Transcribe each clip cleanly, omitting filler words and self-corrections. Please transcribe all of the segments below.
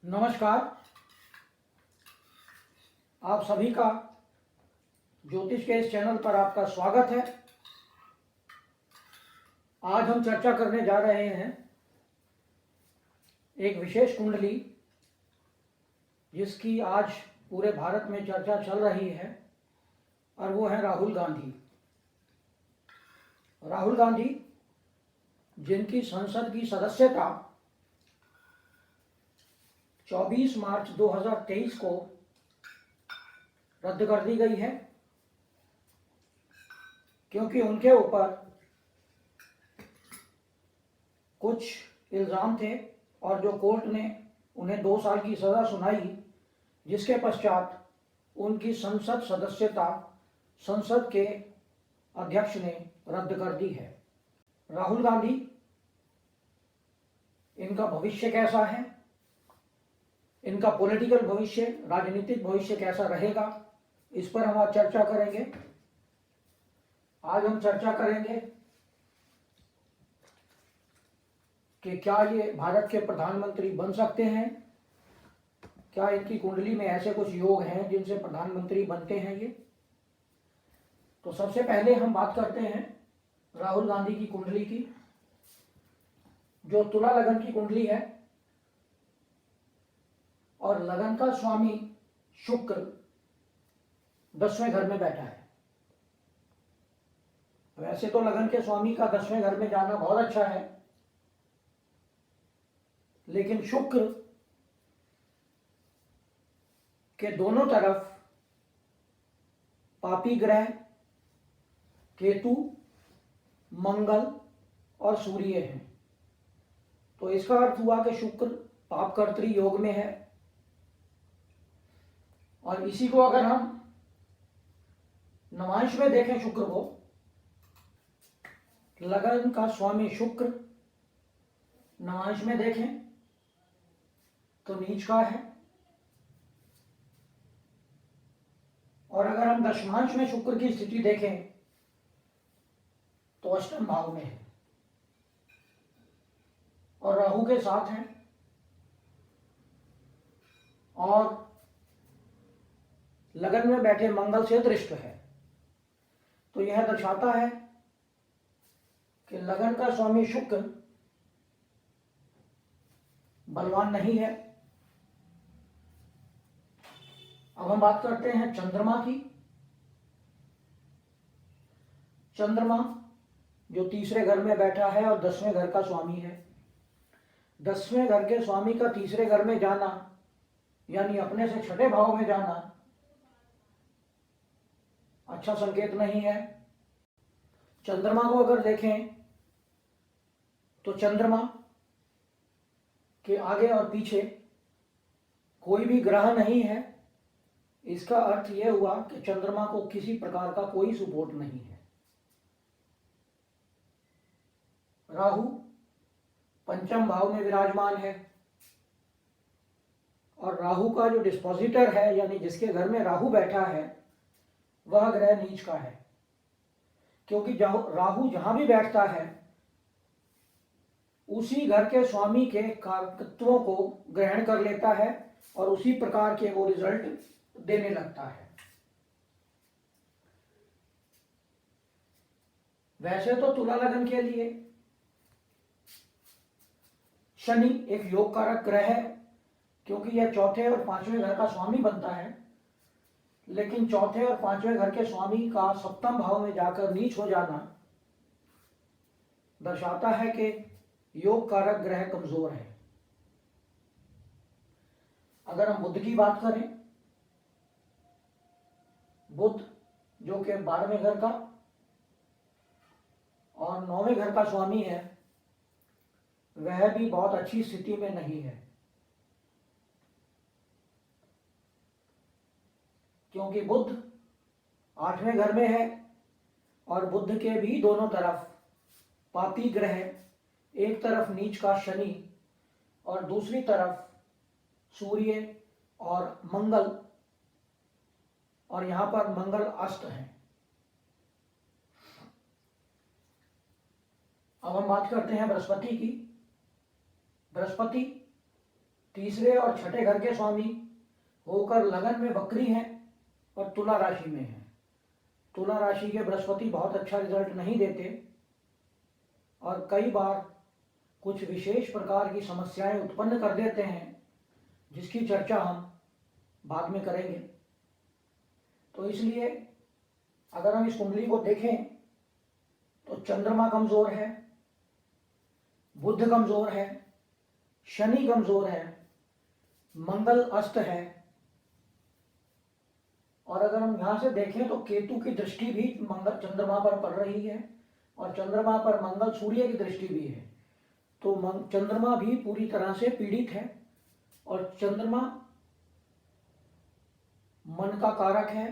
नमस्कार। आप सभी का ज्योतिष के इस चैनल पर आपका स्वागत है। आज हम चर्चा करने जा रहे हैं एक विशेष कुंडली जिसकी आज पूरे भारत में चर्चा चल रही है और वो है राहुल गांधी। राहुल गांधी जिनकी संसद की सदस्यता 24 मार्च 2023 को रद्द कर दी गई है क्योंकि उनके ऊपर कुछ इल्ज़ाम थे और जो कोर्ट ने उन्हें 2 साल की सज़ा सुनाई, जिसके पश्चात उनकी संसद सदस्यता संसद के अध्यक्ष ने रद्द कर दी है। राहुल गांधी, इनका भविष्य कैसा है, इनका पॉलिटिकल भविष्य, राजनीतिक भविष्य कैसा रहेगा, इस पर हम आज चर्चा करेंगे। आज हम चर्चा करेंगे कि क्या ये भारत के प्रधानमंत्री बन सकते हैं, क्या इनकी कुंडली में ऐसे कुछ योग हैं जिनसे प्रधानमंत्री बनते हैं ये। तो सबसे पहले हम बात करते हैं राहुल गांधी की कुंडली की, जो तुला लगन की कुंडली है और लगन का स्वामी शुक्र 10वें घर में बैठा है। वैसे तो लगन के स्वामी का 10वें घर में जाना बहुत अच्छा है, लेकिन शुक्र के दोनों तरफ पापी ग्रह केतु, मंगल और सूर्य हैं। तो इसका अर्थ हुआ कि शुक्र पापकर्त्री योग में है। और इसी को अगर हम नवांश में देखें शुक्र को, लगन का स्वामी शुक्र नवांश में देखें तो नीच का है, और अगर हम दशमांश में शुक्र की स्थिति देखें तो अष्टम भाव में है और राहु के साथ है और लगन में बैठे मंगल से दृष्ट है। तो यह दर्शाता है कि लगन का स्वामी शुक्र बलवान नहीं है। अब हम बात करते हैं चंद्रमा की। चंद्रमा जो तीसरे घर में बैठा है और 10वें घर का स्वामी है। 10वें घर के स्वामी का तीसरे घर में जाना यानी अपने से छठे भाव में जाना अच्छा संकेत नहीं है। चंद्रमा को अगर देखें तो चंद्रमा के आगे और पीछे कोई भी ग्रह नहीं है। इसका अर्थ यह हुआ कि चंद्रमा को किसी प्रकार का कोई सपोर्ट नहीं है। राहु पंचम भाव में विराजमान है और राहु का जो डिस्पोजिटर है यानी जिसके घर में राहु बैठा है वह ग्रह नीच का है, क्योंकि राहु जहां भी बैठता है उसी घर के स्वामी के कारकत्वों को ग्रहण कर लेता है और उसी प्रकार के वो रिजल्ट देने लगता है। वैसे तो तुला लगन के लिए शनि एक योग कारक ग्रह है, क्योंकि यह चौथे और 5वें घर का स्वामी बनता है, लेकिन चौथे और 5वें घर के स्वामी का सप्तम भाव में जाकर नीच हो जाना दर्शाता है कि योग कारक ग्रह कमजोर है। अगर हम बुध की बात करें, बुध जो कि 12वें घर का और 9वें घर का स्वामी है, वह भी बहुत अच्छी स्थिति में नहीं है, क्योंकि बुध 8वें घर में है और बुध के भी दोनों तरफ पापी ग्रह, एक तरफ नीच का शनि और दूसरी तरफ सूर्य और मंगल, और यहां पर मंगल अस्त है। अब हम बात करते हैं बृहस्पति की। बृहस्पति तीसरे और छठे घर के स्वामी होकर लगन में वक्री हैं और तुला राशि में हैं। तुला राशि के बृहस्पति बहुत अच्छा रिजल्ट नहीं देते और कई बार कुछ विशेष प्रकार की समस्याएं उत्पन्न कर देते हैं, जिसकी चर्चा हम बाद में करेंगे। तो इसलिए अगर हम इस कुंडली को देखें तो चंद्रमा कमजोर है, बुध कमजोर है, शनि कमजोर है, मंगल अस्त है, और अगर हम यहां से देखें तो केतु की दृष्टि भी मंगल चंद्रमा पर पड़ रही है और चंद्रमा पर मंगल सूर्य की दृष्टि भी है। तो चंद्रमा भी पूरी तरह से पीड़ित है और चंद्रमा मन का कारक है,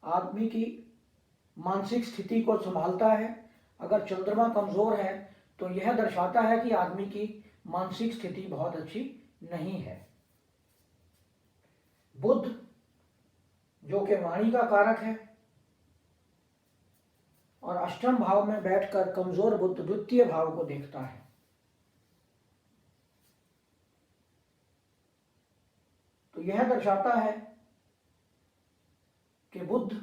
आदमी की मानसिक स्थिति को संभालता है। अगर चंद्रमा कमजोर है तो यह दर्शाता है कि आदमी की मानसिक स्थिति बहुत अच्छी नहीं है। बुध जो कि वाणी का कारक है और अष्टम भाव में बैठकर कमजोर बुध द्वितीय भाव को देखता है। तो यह दर्शाता है कि बुध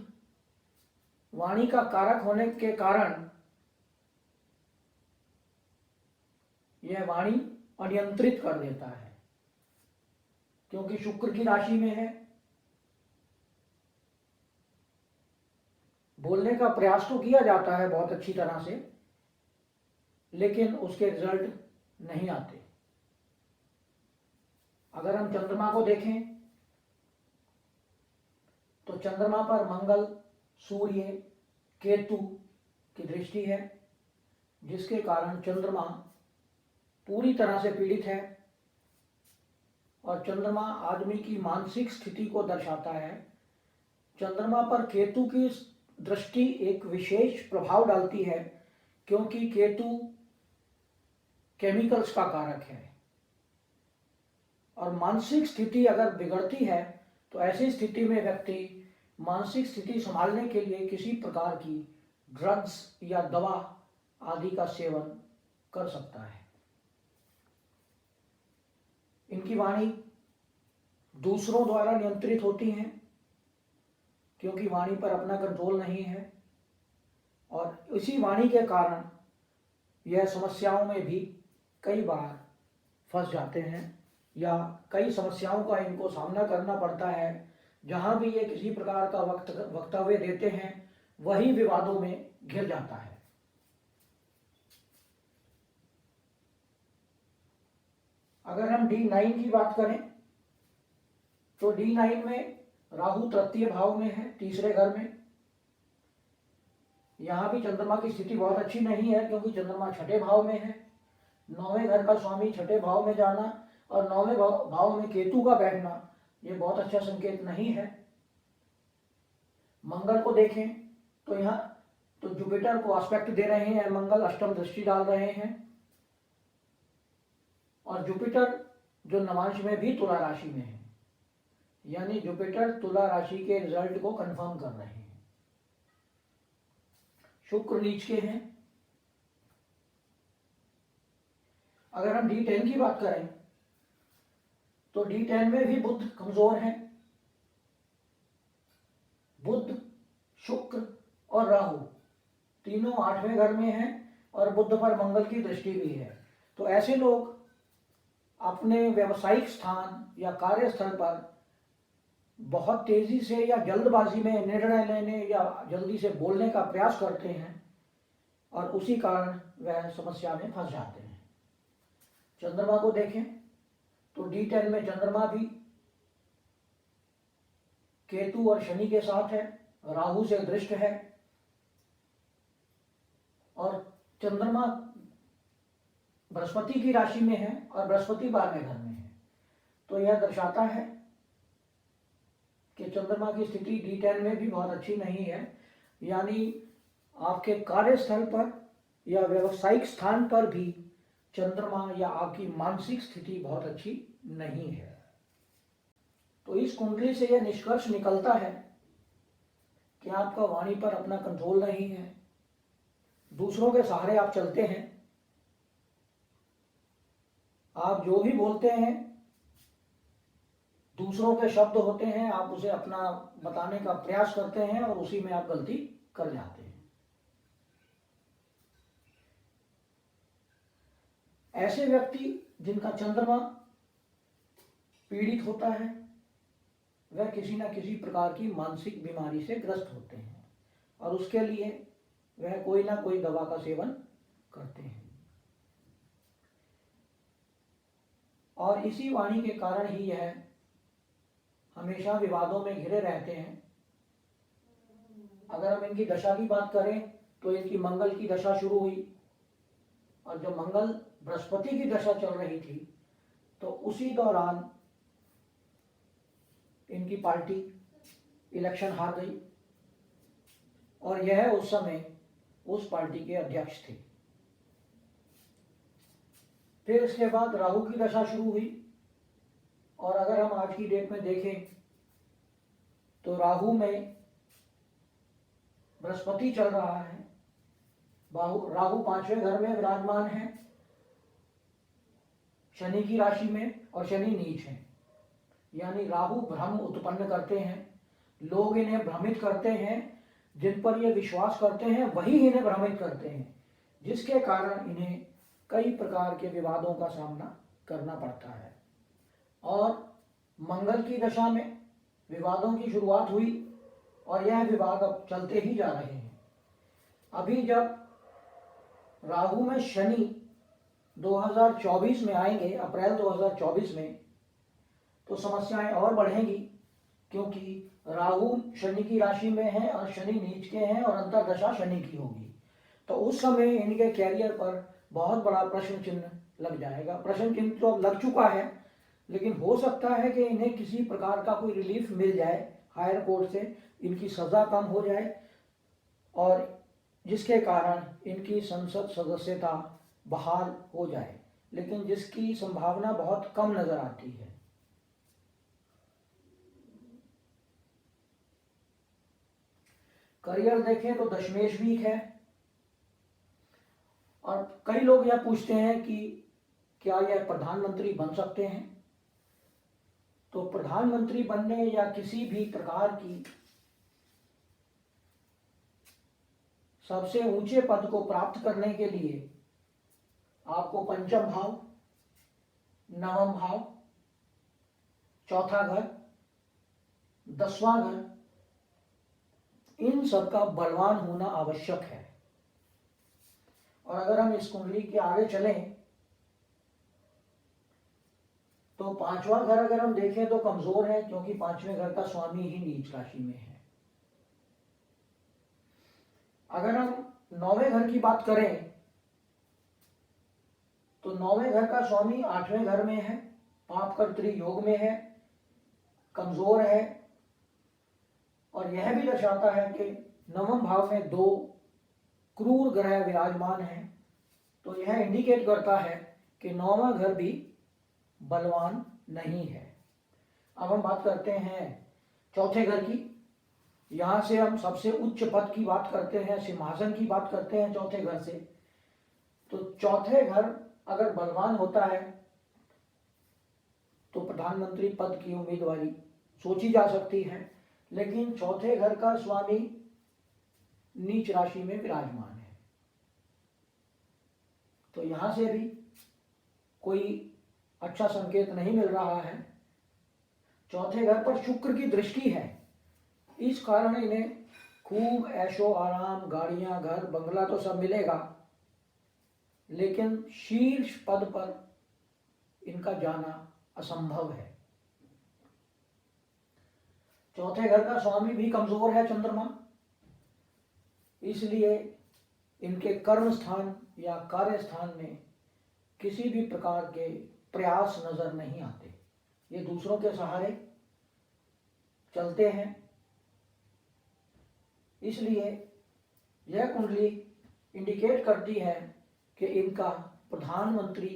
वाणी का कारक होने के कारण यह वाणी अनियंत्रित कर देता है, क्योंकि शुक्र की राशि में है। बोलने का प्रयास तो किया जाता है बहुत अच्छी तरह से, लेकिन उसके रिजल्ट नहीं आते। अगर हम चंद्रमा को देखें तो चंद्रमा पर मंगल, सूर्य, केतु की दृष्टि है, जिसके कारण चंद्रमा पूरी तरह से पीड़ित है और चंद्रमा आदमी की मानसिक स्थिति को दर्शाता है। चंद्रमा पर केतु की दृष्टि एक विशेष प्रभाव डालती है, क्योंकि केतु केमिकल्स का कारक है और मानसिक स्थिति अगर बिगड़ती है तो ऐसी स्थिति में व्यक्ति मानसिक स्थिति संभालने के लिए किसी प्रकार की ड्रग्स या दवा आदि का सेवन कर सकता है। इनकी वाणी दूसरों द्वारा नियंत्रित होती हैं, क्योंकि वाणी पर अपना कंट्रोल नहीं है और इसी वाणी के कारण यह समस्याओं में भी कई बार फंस जाते हैं या कई समस्याओं का इनको सामना करना पड़ता है। जहां भी ये किसी प्रकार का वक्तव्य देते हैं वही विवादों में घिर जाता है। अगर हम D9 की बात करें तो D9 में राहु तृतीय भाव में है, तीसरे घर में। यहां भी चंद्रमा की स्थिति बहुत अच्छी नहीं है, क्योंकि चंद्रमा छठे भाव में है। नौवें घर का स्वामी छठे भाव में जाना और नौवें भाव में केतु का बैठना ये बहुत अच्छा संकेत नहीं है। मंगल को देखें तो यहाँ तो जुपिटर को एस्पेक्ट दे रहे हैं, मंगल अष्टम दृष्टि डाल रहे हैं और जुपिटर जो नवांश में भी तुला राशि में है, यानी जुपिटर तुला राशि के रिजल्ट को कंफर्म कर रहे हैं। शुक्र नीच के हैं। अगर हम D10 की बात करें तो D10 में भी बुध कमजोर है। बुध, शुक्र और राहु तीनों 8वें घर में हैं और बुध पर मंगल की दृष्टि भी है। तो ऐसे लोग अपने व्यावसायिक स्थान या कार्यस्थल पर बहुत तेजी से या जल्दबाजी में निर्णय लेने या जल्दी से बोलने का प्रयास करते हैं और उसी कारण वह समस्या में फंस जाते हैं। चंद्रमा को देखें तो D10 में चंद्रमा भी केतु और शनि के साथ है, राहु से दृष्ट है और चंद्रमा बृहस्पति की राशि में है और बृहस्पति 12वें घर में है। तो यह दर्शाता है कि चंद्रमा की स्थिति D10 में भी बहुत अच्छी नहीं है, यानी आपके कार्यस्थल पर या व्यावसायिक स्थान पर भी चंद्रमा या आपकी मानसिक स्थिति बहुत अच्छी नहीं है। तो इस कुंडली से यह निष्कर्ष निकलता है कि आपका वाणी पर अपना कंट्रोल नहीं है, दूसरों के सहारे आप चलते हैं, आप जो भी बोलते हैं दूसरों के शब्द होते हैं, आप उसे अपना बताने का प्रयास करते हैं और उसी में आप गलती कर जाते हैं। ऐसे व्यक्ति जिनका चंद्रमा पीड़ित होता है वह किसी न किसी प्रकार की मानसिक बीमारी से ग्रस्त होते हैं और उसके लिए वह कोई ना कोई दवा का सेवन करते हैं। और इसी वाणी के कारण ही यह हमेशा विवादों में घिरे रहते हैं। अगर हम इनकी दशा की बात करें तो इनकी मंगल की दशा शुरू हुई और जब मंगल बृहस्पति की दशा चल रही थी तो उसी दौरान इनकी पार्टी इलेक्शन हार गई और यह उस समय उस पार्टी के अध्यक्ष थे। फिर इसके बाद राहु की दशा शुरू हुई और अगर हम आज की डेट में देखें तो राहु में बृहस्पति चल रहा है, राहु 5वें घर में विराजमान है शनि की राशि में और शनि नीच है, यानी राहु भ्रम उत्पन्न करते हैं। लोग इन्हें भ्रमित करते हैं, जिन पर ये विश्वास करते हैं वही इन्हें भ्रमित करते हैं, जिसके कारण इन्हें कई प्रकार के विवादों का सामना करना पड़ता है। और मंगल की दशा में विवादों की शुरुआत हुई और यह विवाद अब चलते ही जा रहे हैं। अभी जब राहु में शनि 2024 में आएंगे, अप्रैल 2024 में, तो समस्याएं और बढ़ेंगी, क्योंकि राहु शनि की राशि में है और शनि नीच के हैं और अंतर्दशा शनि की होगी। तो उस समय इनके कैरियर पर बहुत बड़ा प्रश्न चिन्ह लग जाएगा। प्रश्न चिन्ह तो अब लग चुका है, लेकिन हो सकता है कि इन्हें किसी प्रकार का कोई रिलीफ मिल जाए हायर कोर्ट से, इनकी सज़ा कम हो जाए और जिसके कारण इनकी संसद सदस्यता बहाल हो जाए, लेकिन जिसकी संभावना बहुत कम नजर आती है। करियर देखें तो दशमेश वीक है और कई लोग यह पूछते हैं कि क्या यह प्रधानमंत्री बन सकते हैं। तो प्रधानमंत्री बनने या किसी भी प्रकार की सबसे ऊंचे पद को प्राप्त करने के लिए आपको पंचम भाव, नवम भाव, चौथा घर, 10वां घर, इन सब का बलवान होना आवश्यक है। और अगर हम इस कुंडली के आगे चलें तो 5वां घर अगर हम देखें तो कमजोर है, क्योंकि 5वें घर का स्वामी ही नीच राशि में है। अगर हम 9वें घर की बात करें तो 9वें घर का स्वामी 8वें घर में है, पापकर्त्री योग में है, कमजोर है और यह भी दर्शाता है कि 9वें भाव में 2 क्रूर ग्रह विराजमान हैं। तो यह इंडिकेट करता है कि 9वां घर भी बलवान नहीं है। अब हम बात करते हैं चौथे घर की। यहाँ से हम सबसे उच्च पद की बात करते हैं, सिंहासन की बात करते हैं चौथे घर से। तो चौथे घर अगर बलवान होता है तो प्रधानमंत्री पद की उम्मीदवारी सोची जा सकती है, लेकिन चौथे घर का स्वामी नीच राशि में विराजमान है, तो यहां से भी कोई अच्छा संकेत नहीं मिल रहा है। चौथे घर पर शुक्र की दृष्टि है, इस कारण इन्हें खूब ऐशो आराम, गाड़ियां, घर, बंगला तो सब मिलेगा, लेकिन शीर्ष पद पर इनका जाना असंभव है। चौथे घर का स्वामी भी कमजोर है, चंद्रमा, इसलिए इनके कर्म स्थान या कार्य स्थान में किसी भी प्रकार के प्रयास नजर नहीं आते। ये दूसरों के सहारे चलते हैं, इसलिए यह कुंडली इंडिकेट करती है कि इनका प्रधानमंत्री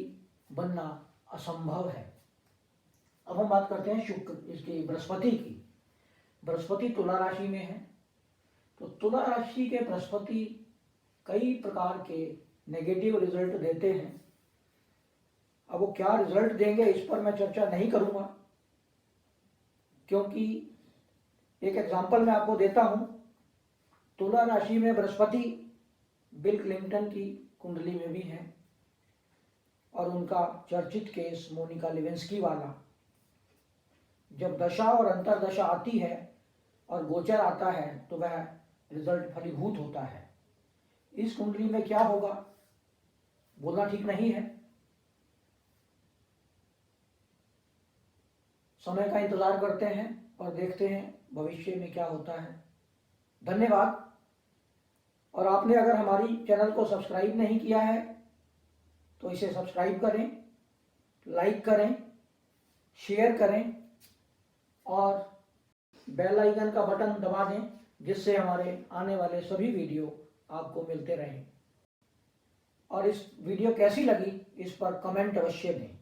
बनना असंभव है। अब हम बात करते हैं शुक्र, इसकी बृहस्पति की। बृहस्पति तुला राशि में है, तो तुला राशि के बृहस्पति कई प्रकार के नेगेटिव रिजल्ट देते हैं। अब वो क्या रिजल्ट देंगे इस पर मैं चर्चा नहीं करूंगा, क्योंकि एक एग्जांपल मैं आपको देता हूं। तुला राशि में बृहस्पति बिल क्लिंटन की कुंडली में भी है, और उनका चर्चित केस मोनिका लेविंस्की वाला, जब दशा और अंतरदशा आती है और गोचर आता है तो वह रिजल्ट फलीभूत होता है। इस कुंडली में क्या होगा बोलना ठीक नहीं है। समय का इंतजार करते हैं और देखते हैं भविष्य में क्या होता है। धन्यवाद। और आपने अगर हमारी चैनल को सब्सक्राइब नहीं किया है तो इसे सब्सक्राइब करें, लाइक करें, शेयर करें और बेल आइकन का बटन दबा दें, जिससे हमारे आने वाले सभी वीडियो आपको मिलते रहें। और इस वीडियो कैसी लगी इस पर कमेंट अवश्य दें।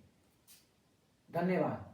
धन्यवाद।